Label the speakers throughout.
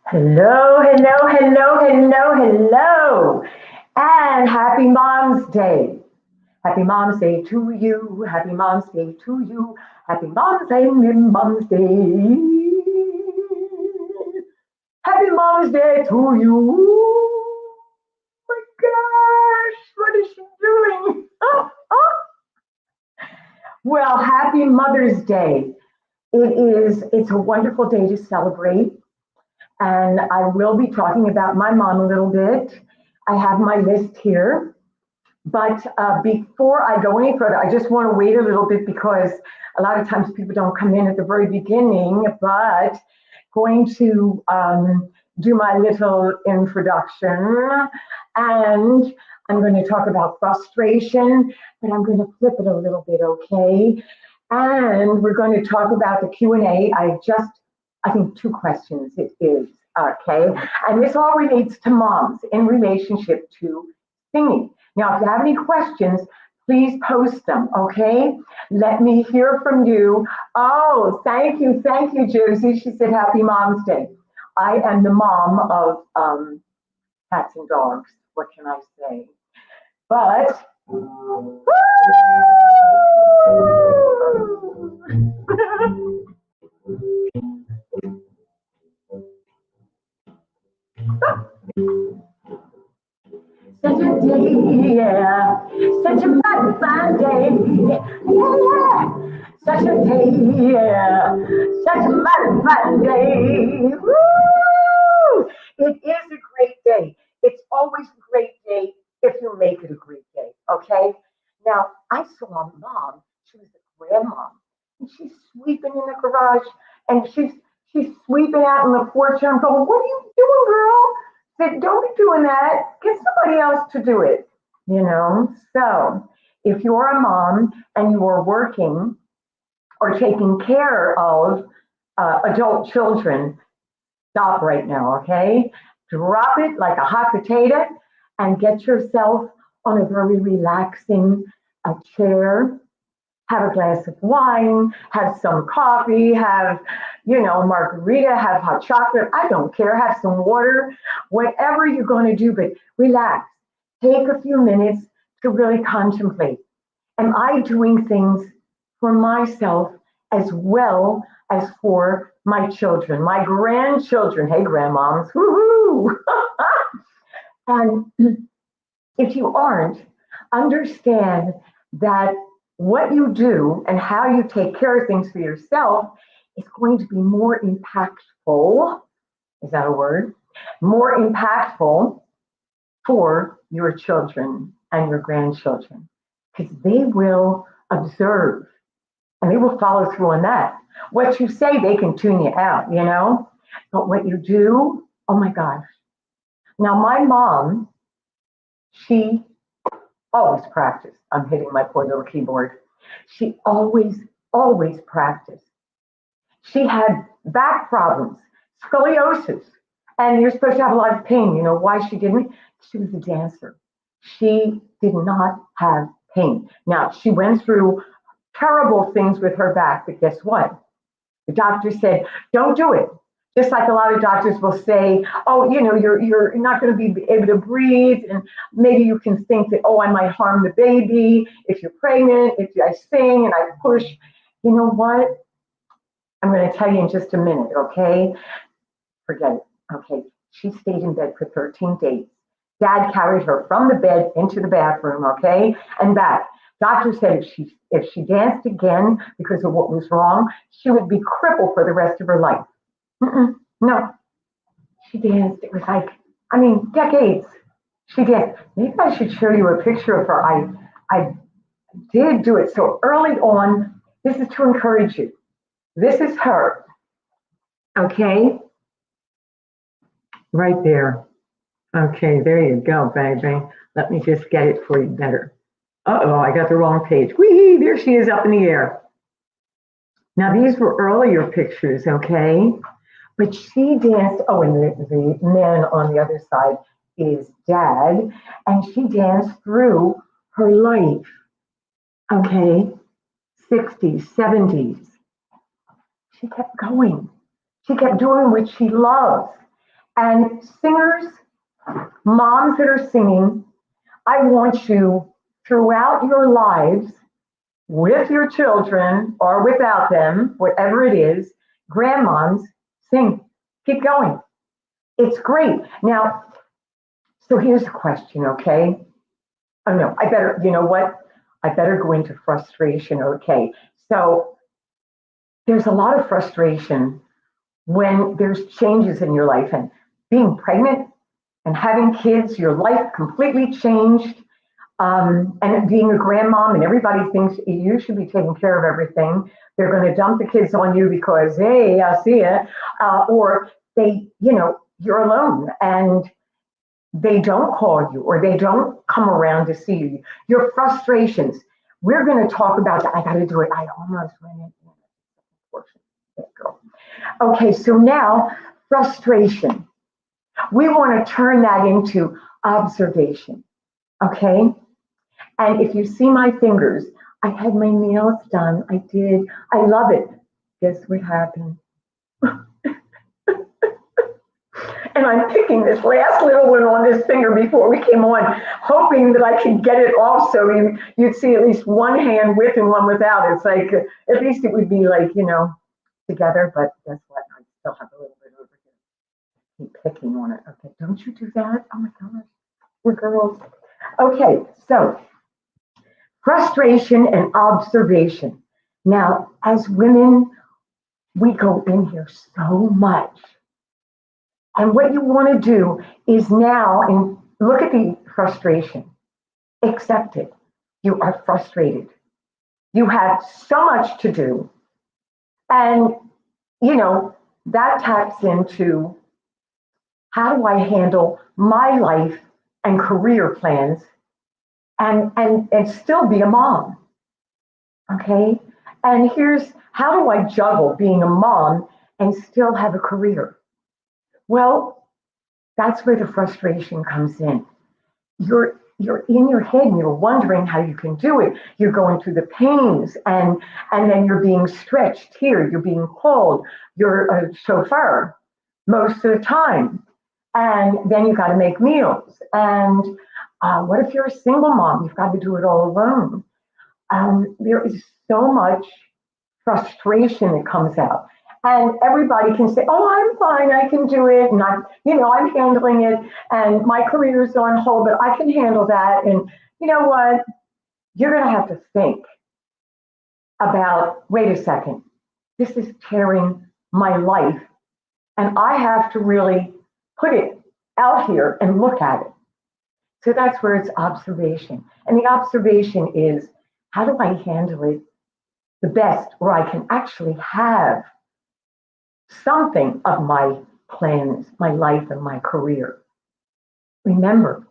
Speaker 1: Hello, hello, hello, hello, hello, and happy Mom's Day. Happy Mom's Day to you. Happy Mom's Day to you. Happy Mom's Day, Mom's Day. Happy Mom's Day to you. My gosh, what is she doing? Well, happy Mother's Day. It's a wonderful day to celebrate. And I will be talking about my mom a little bit. I have my list here. But before I go any further, I just want to wait a little bit because a lot of times people don't come in at the very beginning, but going to do my little introduction. And I'm going to talk about frustration, but I'm going to flip it a little bit, okay? And we're going to talk about the Q&A. I think two questions it is, okay? And this all relates to moms in relationship to singing. Now, if you have any questions, please post them, okay? Let me hear from you. Oh, thank you, Josie. She said, Happy Mom's Day. I am the mom of cats and dogs. What can I say? But, such a day, yeah. Such a fun, fun day. Yeah, yeah. Such a day, yeah. Such a fun, fun day. Woo! It is a great day. It's always a great day if you make it a great day, okay? Now, I saw a mom. She was a grandma. And she's sweeping in the garage. And she's sweeping out in the porch. And I'm going, what are you doing, girl? Said, don't be doing that. Get somebody else to do it. So if you're a mom and you are working or taking care of adult children, stop right now, okay? Drop it like a hot potato and get yourself on a very relaxing chair. Have a glass of wine, have some coffee, have, margarita, have hot chocolate. I don't care. Have some water, whatever you're going to do, but relax. Take a few minutes to really contemplate. Am I doing things for myself as well as for my children, my grandchildren? Hey, grandmoms, woohoo! And if you aren't, understand that what you do and how you take care of things for yourself is going to be more impactful. Is that a word? More impactful for your children and your grandchildren because they will observe and they will follow through on that. What you say, they can tune you out. But what you do, oh my gosh. Now, my mom, she always practiced. I'm hitting my poor little keyboard. She always practiced. She had back problems, scoliosis, and you're supposed to have a lot of pain. You know why she didn't? She was a dancer. She did not have pain. Now, she went through terrible things with her back, but guess what? The doctor said, don't do it. Just like a lot of doctors will say, oh, you're not going to be able to breathe, and maybe you can think that, oh, I might harm the baby if you're pregnant, if I sing and I push. You know what? I'm going to tell you in just a minute, okay? Forget it. Okay. She stayed in bed for 13 days. Dad carried her from the bed into the bathroom, okay, and back. Doctor said if she danced again because of what was wrong, she would be crippled for the rest of her life. No, she danced. It was like, decades. She danced. Maybe I should show you a picture of her. I did do it so early on. This is to encourage you. This is her. Okay, right there. Okay, there you go, baby. Let me just get it for you better. Uh-oh, I got the wrong page. Whee, there she is up in the air. Now, these were earlier pictures, okay? But she danced, oh, and the man on the other side is Dad, and she danced through her life, okay? 60s, 70s. She kept going. She kept doing what she loves. And singers, moms that are singing, I want you throughout your lives, with your children or without them, whatever it is, grandmoms, sing. Keep going. It's great. Now, so here's the question, okay? Oh no, I better, you know what? I better go into frustration, okay? So there's a lot of frustration when there's changes in your life, and being pregnant and having kids, your life completely changed. And being a grandmom, and everybody thinks you should be taking care of everything. They're going to dump the kids on you because, hey, I see it. Or they, you're alone and they don't call you or they don't come around to see you. Your frustrations. We're going to talk about that. I got to do it. I almost went in. Girl. Okay, so now frustration. We want to turn that into observation. Okay? And if you see my fingers, I had my nails done. I did. I love it. Guess what happened? And I'm picking this last little one on this finger before we came on, hoping that I could get it off so you'd see at least one hand with and one without. It's like, at least it would be like, together. But guess what? I still have a little bit over here. Keep picking on it. Okay, don't you do that? Oh my gosh, we're girls. Okay, so frustration and observation. Now, as women, we go in here so much. And what you want to do is now, and look at the frustration, accept it. You are frustrated. You have so much to do. And, that taps into how do I handle my life and career plans and still be a mom. Okay? And here's how do I juggle being a mom and still have a career? Well, that's where the frustration comes in. You're in your head and you're wondering how you can do it. You're going through the pains and then you're being stretched here. You're being called. You're a chauffeur most of the time. And then you got to make meals. And what if you're a single mom? You've got to do it all alone. There is so much frustration that comes out. And everybody can say, oh, I'm fine, I can do it. And I'm handling it. And my career is on hold, but I can handle that. And you know what? You're going to have to think about, wait a second, this is tearing my life. And I have to really put it out here and look at it. So that's where it's observation. And the observation is, how do I handle it the best where I can actually have something of my plans, my life, and my career? Remember,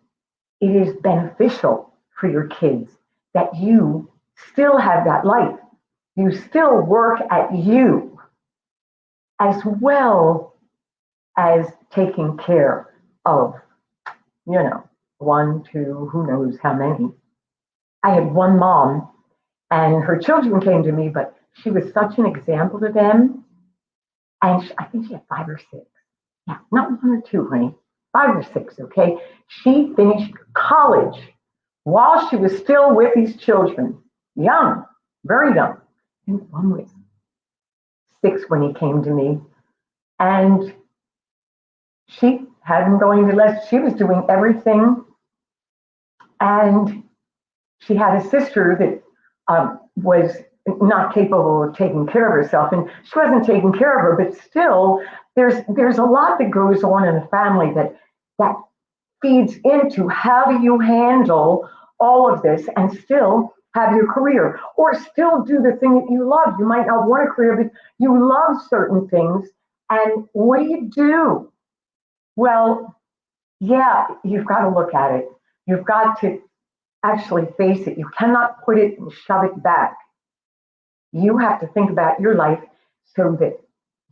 Speaker 1: it is beneficial for your kids that you still have that life. You still work at you as well as taking care of, one, two, who knows how many. I had one mom and her children came to me, but she was such an example to them. And I think she had 5 or 6. Yeah, not 1 or 2, honey. 5 or 6, okay? She finished college while she was still with these children. Young, very young. And one was 6 when he came to me. And she had him going to lessons. She was doing everything. And she had a sister that was not capable of taking care of herself, and she wasn't taking care of her, but still there's a lot that goes on in a family that feeds into how do you handle all of this and still have your career or still do the thing that you love. You might not want a career, but you love certain things, and what do you do? Well, yeah, you've got to look at it. You've got to actually face it. You cannot put it and shove it back. You have to think about your life so that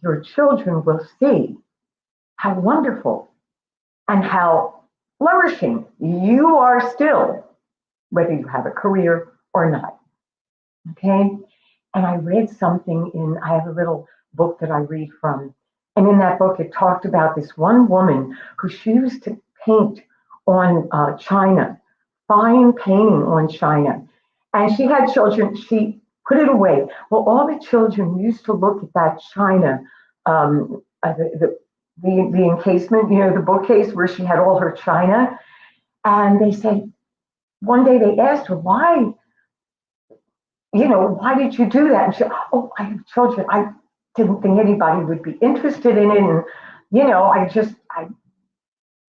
Speaker 1: your children will see how wonderful and how flourishing you are still, whether you have a career or not. Okay? And I read something I have a little book that I read from, And in that book, it talked about this one woman who she used to paint on china, fine painting on china. And she had children, she put it away. Well, all the children used to look at that china, the encasement, the bookcase where she had all her china. And they said, one day they asked her, why did you do that? And she, oh, I have children. I didn't think anybody would be interested in it. And,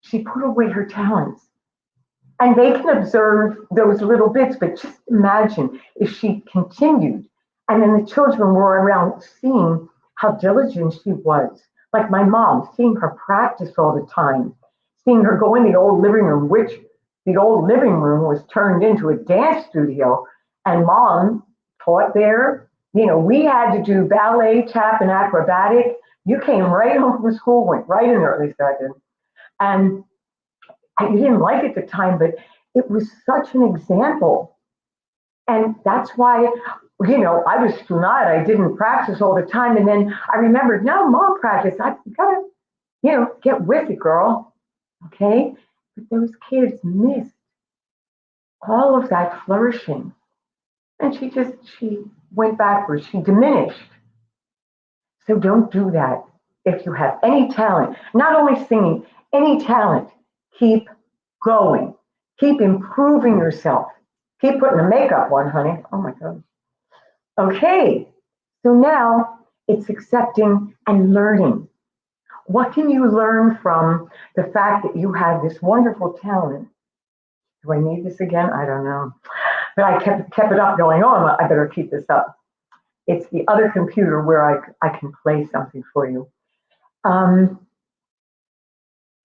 Speaker 1: she put away her talents. And they can observe those little bits, but just imagine if she continued and then the children were around seeing how diligent she was. Like my mom, seeing her practice all the time, seeing her go in the old living room, which the old living room was turned into a dance studio, and mom taught there. We had to do ballet, tap, and acrobatic. You came right home from school, went right in there, at least I did. And I didn't like it at the time, but it was such an example. And that's why, I was still not, I didn't practice all the time. And then I remembered, no, mom practice. I gotta, get with it, girl. Okay. But those kids missed all of that flourishing. And she went backwards. She diminished. So don't do that. If you have any talent, not only singing, any talent, keep going. Keep improving yourself. Keep putting the makeup on, honey. Oh my God. Okay. So now it's accepting and learning. What can you learn from the fact that you have this wonderful talent? Do I need this again? I don't know. But I kept it up going, oh, I better keep this up. It's the other computer where I can play something for you.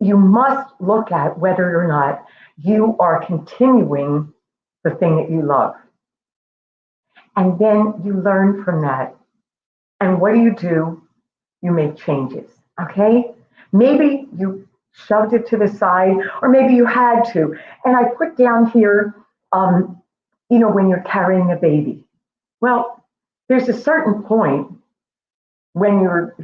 Speaker 1: You must look at whether or not you are continuing the thing that you love. And then you learn from that. And what do? You make changes, okay? Maybe you shoved it to the side, or maybe you had to. And I put down here, when you're carrying a baby. Well, there's a certain point when you're,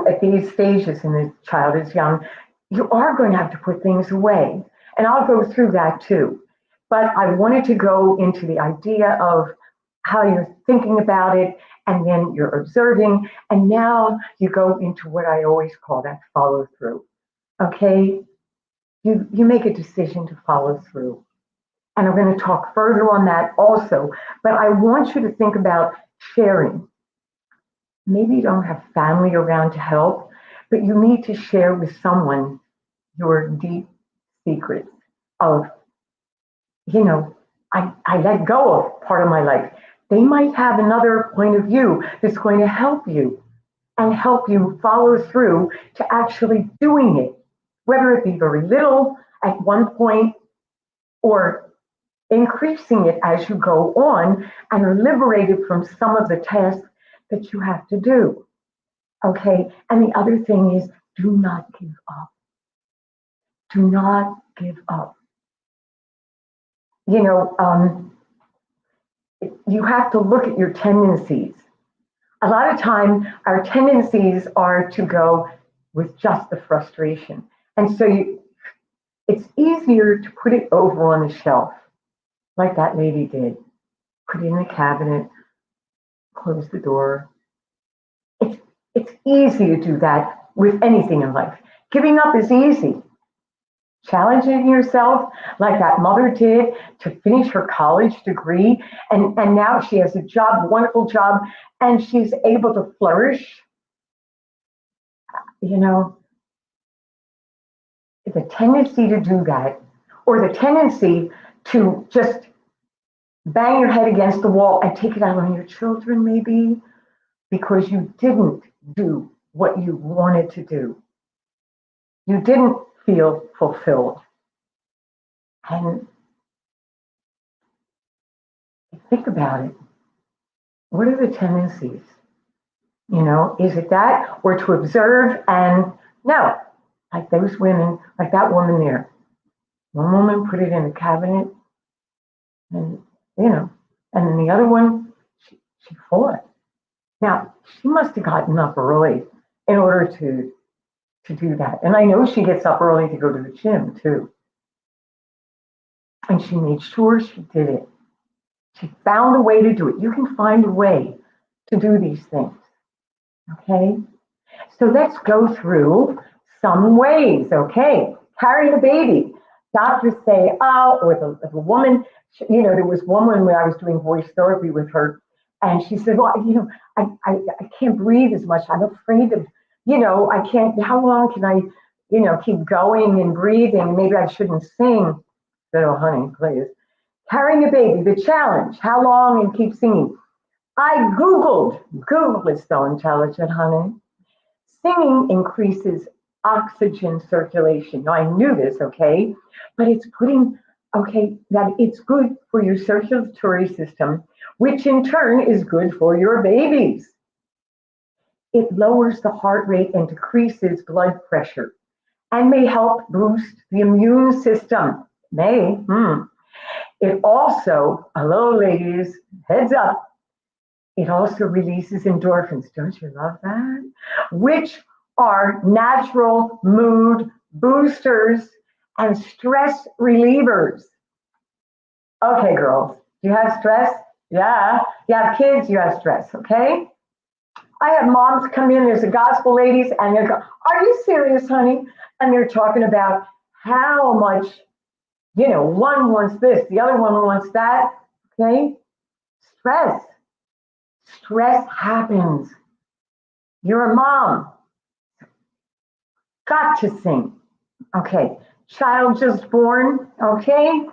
Speaker 1: at these stages and the child is young, you are going to have to put things away. And I'll go through that too. But I wanted to go into the idea of how you're thinking about it, and then you're observing, and now you go into what I always call that follow through. Okay? You make a decision to follow through. And I'm going to talk further on that also, but I want you to think about sharing. Maybe you don't have family around to help, but you need to share with someone your deep secrets of, I let go of part of my life. They might have another point of view that's going to help you and help you follow through to actually doing it, whether it be very little at one point or increasing it as you go on and are liberated from some of the tasks that you have to do. Okay, and the other thing is, do not give up. Do not give up. You have to look at your tendencies. A lot of time, our tendencies are to go with just the frustration. And so it's easier to put it over on the shelf, like that lady did. Put it in the cabinet, close the door. It's easy to do that with anything in life. Giving up is easy. Challenging yourself, like that mother did, to finish her college degree, and now she has a job, wonderful job, and she's able to flourish. The tendency to do that, or the tendency to just bang your head against the wall and take it out on your children, maybe, because you didn't do what you wanted to do. You didn't feel fulfilled. And think about it. What are the tendencies? Is it that, or to observe and no, like those women, like that woman there. One woman put it in the cabinet, and and then the other one, she fought. Now, she must have gotten up early in order to to do that. And I know she gets up early to go to the gym too. And she made sure she did it. She found a way to do it. You can find a way to do these things. Okay? So let's go through some ways. Okay? Carry the baby. Doctors say, oh, with a woman, there was one woman when I was doing voice therapy with her, and she said, well, I can't breathe as much. I'm afraid of, I can't, how long can I, keep going and breathing? Maybe I shouldn't sing. I said, oh, honey, please. Carrying a baby, the challenge, how long and keep singing. I Google is so intelligent, honey. Singing increases oxygen circulation. Now, I knew this, okay, but it's that it's good for your circulatory system, which in turn is good for your babies. It lowers the heart rate and decreases blood pressure and may help boost the immune system. It also, hello ladies, heads up, it also releases endorphins. Don't you love that? Which are natural mood boosters and stress relievers. Okay, girls, do you have stress? Yeah. You have kids, you have stress, okay? I have moms come in, there's the gospel ladies, and they go, are you serious, honey? And they're talking about how much, one wants this, the other one wants that, okay? Stress happens. You're a mom. Got to sing. Okay. Child just born. Okay.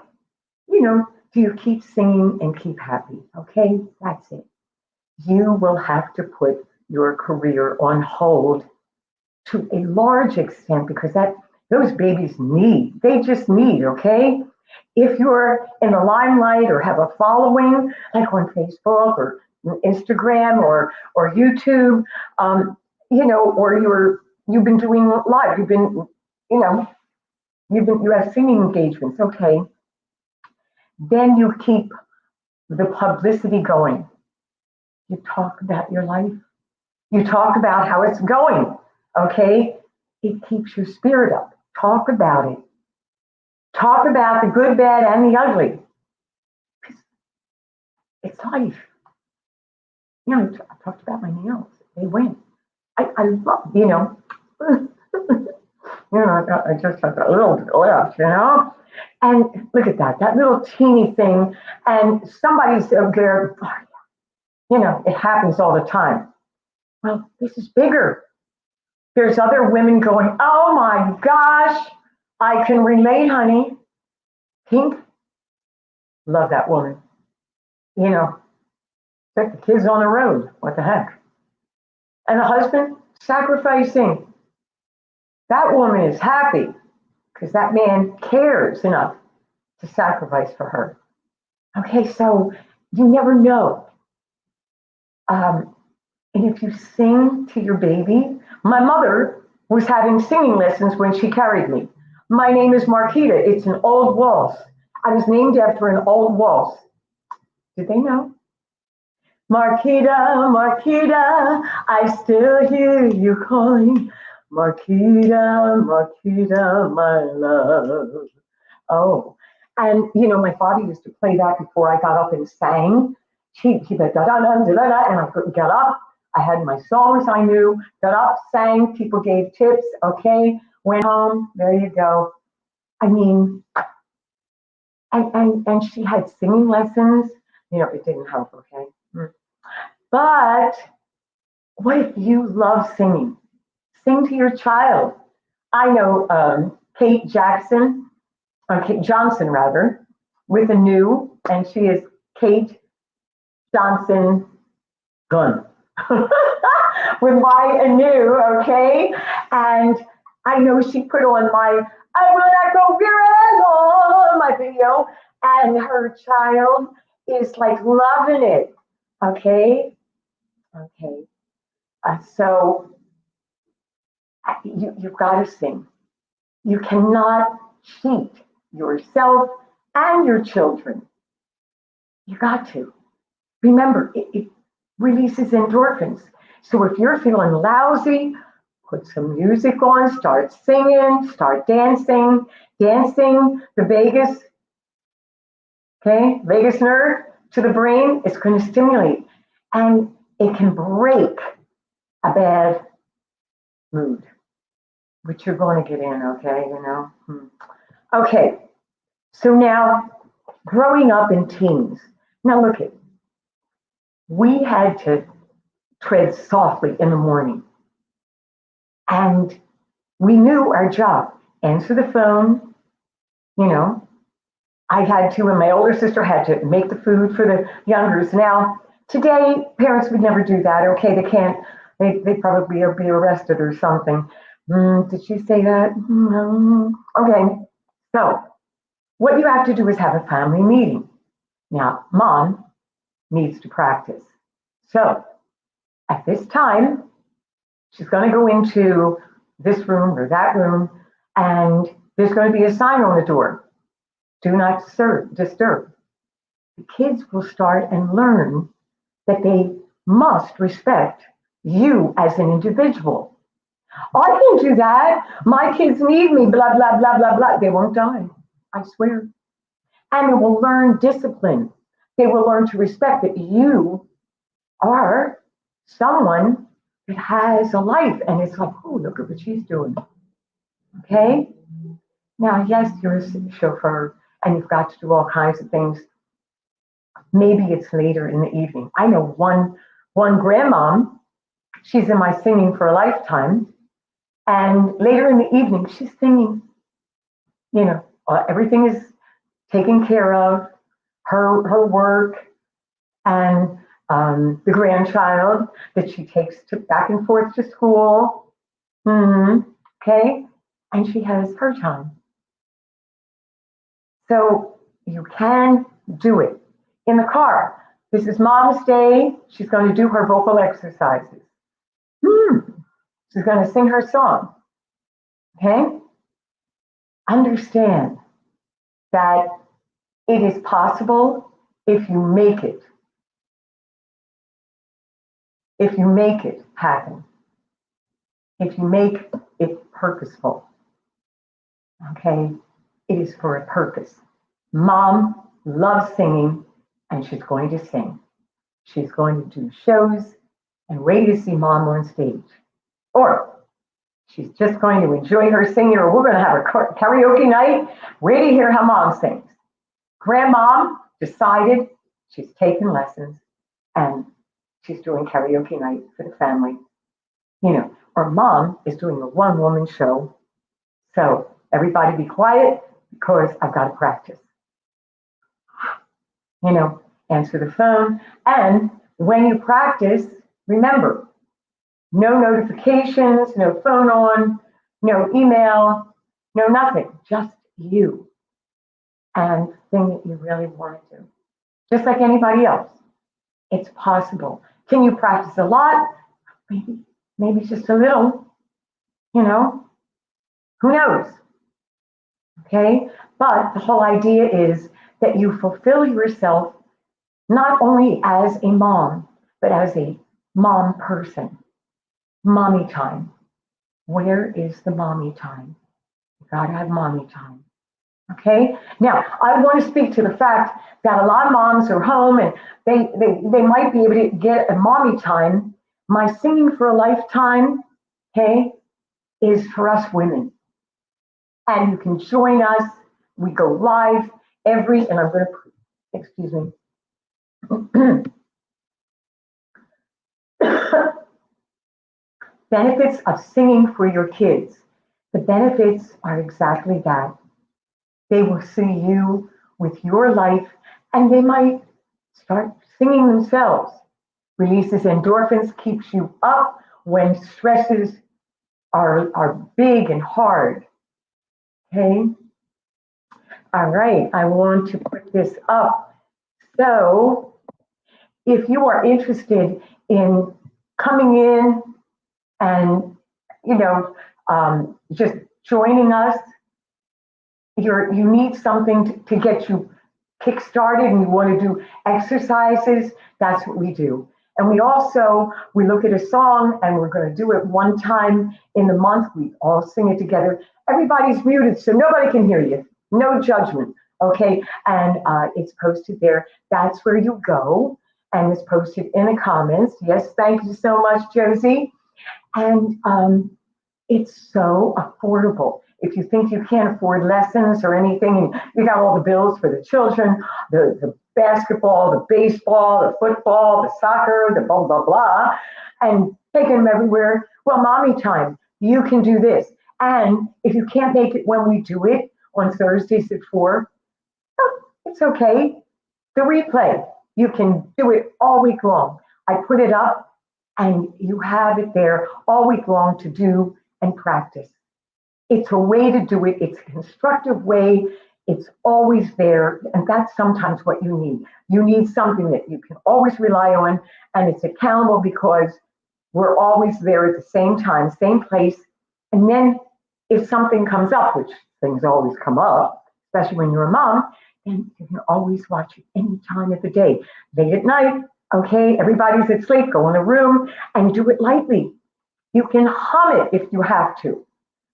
Speaker 1: Do you keep singing and keep happy? Okay. That's it. You will have to put your career on hold to a large extent because those babies they just need, okay? If you're in the limelight or have a following, like on Facebook or Instagram or YouTube, or you've been doing live, you have singing engagements, okay? Then you keep the publicity going. You talk about your life. You talk about how it's going, okay? It keeps your spirit up. Talk about it. Talk about the good, bad, and the ugly. It's life. I talked about my nails. They went. I love, I just had a little laugh, And look at that little teeny thing. And somebody's there, it happens all the time. Well, this is bigger. There's other women going, oh my gosh, I can relate, honey. Pink, love that woman. Took the kids on the road. What the heck? And the husband sacrificing. That woman is happy because that man cares enough to sacrifice for her. Okay, so you never know. And if you sing to your baby, my mother was having singing lessons when she carried me. My name is Marquita. It's an old waltz. I was named after an old waltz. Did they know? Marquita, Marquita, I still hear you calling. Marquita, Marquita, my love. Oh, and my father used to play that before I got up and sang. He'd like da da da da da, and I couldn't get up. I had my songs I knew. Got up, sang. People gave tips. Okay, went home. There you go. I mean, and she had singing lessons. It didn't help. Okay. But what if you love singing? Sing to your child. I know Kate Johnson rather, with a new, and she is Kate Johnson Gunn. With my new, okay? And I know she put on I will not go very long, my video, and her child is like loving it, okay? Okay. So you've got to sing. You cannot cheat yourself and your children. You got to. Remember, it releases endorphins. So if you're feeling lousy, Put some music on, start singing, start dancing. Dancing, the vagus nerve to the brain is going to stimulate. And it can break a bad mood, which you're going to get in, okay, Okay, so now growing up in teens. Now look it, we had to tread softly in the morning. And we knew our job. Answer the phone, I had to, and my older sister had to make the food for the youngers. Now, today, parents would never do that. Okay, they can't, they probably be arrested or something. Did she say that? Okay, so what you have to do is have a family meeting. Now, mom needs to practice. So, at this time, she's going to go into this room or that room, and there's going to be a sign on the door. Do not disturb. The kids will start and learn that they must respect you as an individual. I can do that. My kids need me, blah, blah, blah, blah, blah. They won't die, I swear. And they will learn discipline. They will learn to respect that you are someone that has a life. And it's like, oh, look at what she's doing. Okay? Now, yes, you're a chauffeur and you've got to do all kinds of things. Maybe it's later in the evening. I know one grandmom, she's in my Singing for a Lifetime, and later in the evening, she's singing, everything is taken care of, her work, and the grandchild that she takes back and forth to school, okay? And she has her time. So you can do it. In the car, this is Mom's Day. She's going to do her vocal exercises. She's going to sing her song. Okay? Understand that it is possible if you make it. If you make it happen. If you make it purposeful. Okay? It is for a purpose. Mom loves singing, and she's going to sing. She's going to do shows and wait to see Mom on stage. Or she's just going to enjoy her singing, or we're going to have a karaoke night, ready to hear how Mom sings. Grandmom decided she's taking lessons, and she's doing karaoke night for the family. Or Mom is doing a one-woman show. So everybody be quiet because I've got to practice. Answer the phone. And when you practice, remember, no notifications, no phone on, no email, no nothing, just you and the thing that you really want to do. Just like anybody else. It's possible. Can you practice a lot? Maybe just a little, who knows? Okay? But the whole idea is that you fulfill yourself not only as a mom, but as a mom person. Mommy time. Where is the mommy time? You gotta have mommy time. Okay? Now, I want to speak to the fact that a lot of moms are home and they might be able to get a mommy time. My Singing for a Lifetime, okay, is for us women. And you can join us. We go live and I'm going to, excuse me. Benefits of singing for your kids. The benefits are exactly that. They will see you with your life and they might start singing themselves. Releases endorphins, keeps you up when stresses are big and hard. Okay? All right, I want to put this up. So if you are interested in coming in and, just joining us, you need something to get you kick-started and you want to do exercises, that's what we do. And we look at a song and we're going to do it one time in the month. We all sing it together. Everybody's muted, so nobody can hear you. No judgment, okay? And it's posted there. That's where you go. And it's posted in the comments. Yes, thank you so much, Josie. And it's so affordable. If you think you can't afford lessons or anything, and you got all the bills for the children, the basketball, the baseball, the football, the soccer, the blah, blah, blah, and taking them everywhere, well, mommy time, you can do this. And if you can't make it when we do it on Thursdays at 4, oh, it's okay. The replay, you can do it all week long. I put it up and you have it there all week long to do and practice. It's a way to do it. It's a constructive way. It's always there. And that's sometimes what you need. You need something that you can always rely on, and it's accountable because we're always there at the same time, same place. And then if something comes up, which things always come up, especially when you're a mom, then you can always watch it any time of the day. Late at night, okay, everybody's asleep, go in a room and do it lightly. You can hum it if you have to,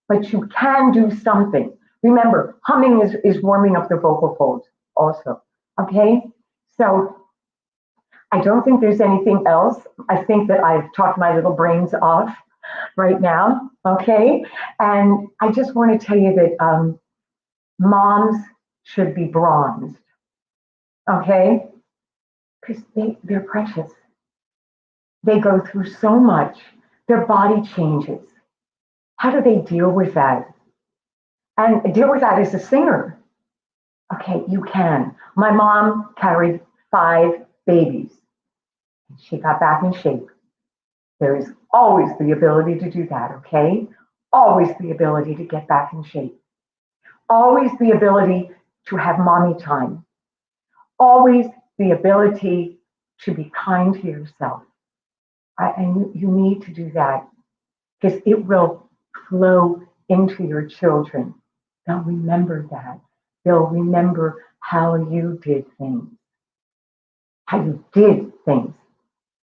Speaker 1: but you can do something. Remember, humming is warming up the vocal folds also, okay? So I don't think there's anything else. I think that I've talked my little brains off right now, okay? And I just want to tell you that moms should be bronzed, okay? Because they're precious. They go through so much. Their body changes. How do they deal with that? And deal with that as a singer. Okay, you can. My mom carried 5 babies. She got back in shape. There is always the ability to do that, okay? Always the ability to get back in shape. Always the ability to have mommy time. Always the ability to be kind to yourself. And you need to do that because it will flow into your children. They'll remember that. They'll remember how you did things. How you did things.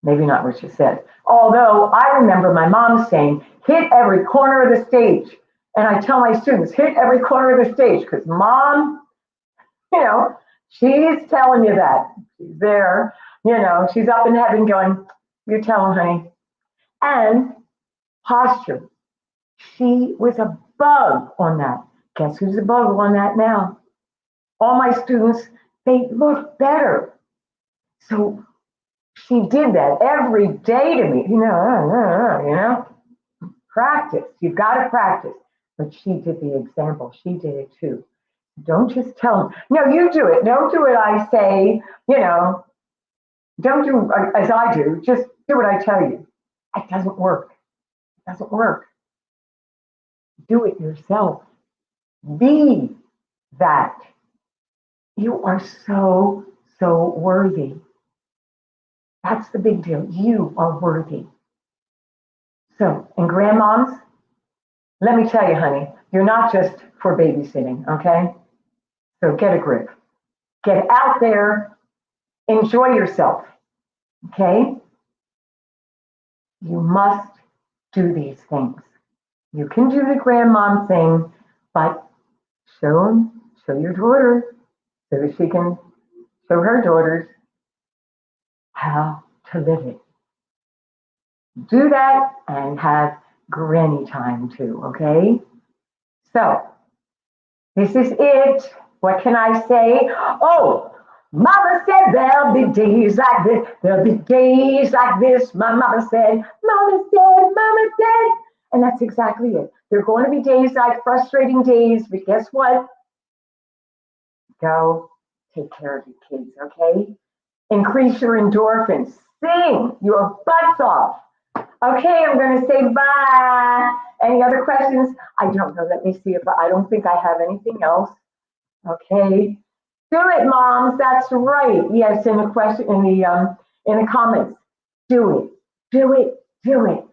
Speaker 1: Maybe not what you said. Although I remember my mom saying, hit every corner of the stage. And I tell my students, hit every corner of the stage because mom, she's telling you that. She's there, she's up in heaven going, you tell her, honey. And posture. She was a bug on that. Guess who's a bug on that now? All my students, they look better. So she did that every day to me, practice. You've got to practice. But she did the example. She did it too. Don't just tell them, no, you do it. Don't do it, I say, don't do as I do. Just do what I tell you. It doesn't work. It doesn't work. Do it yourself. Be that. You are so, so worthy. That's the big deal. You are worthy. So, and grandmoms, let me tell you, honey, you're not just for babysitting, okay? So get a grip. Get out there. Enjoy yourself, okay? You must do these things. You can do the grandmom thing, but show your daughter so that she can show her daughters how to live it. Do that and have granny time too, okay? So, this is it. What can I say? Oh, Mama said there'll be days like this. There'll be days like this. My mama said, Mama said, Mama said. And that's exactly it. There are going to be days like frustrating days, but guess what? Go take care of your kids, okay? Increase your endorphins. Sing your butts off. Okay, I'm going to say bye. Any other questions? I don't know. Let me see if I don't think I have anything else. Okay. Do it, moms. That's right. Yes, in the question in the comments. Do it. Do it. Do it.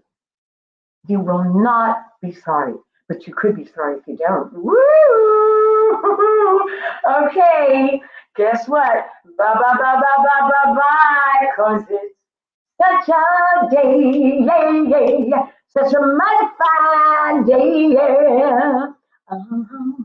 Speaker 1: You will not be sorry, but you could be sorry if you don't. Woo! Okay. Guess what? Bye bye bye bye bye bye bye. 'Cause it's such a day, yeah, yeah, yeah. Such a mighty fine day, yeah. Uh-huh.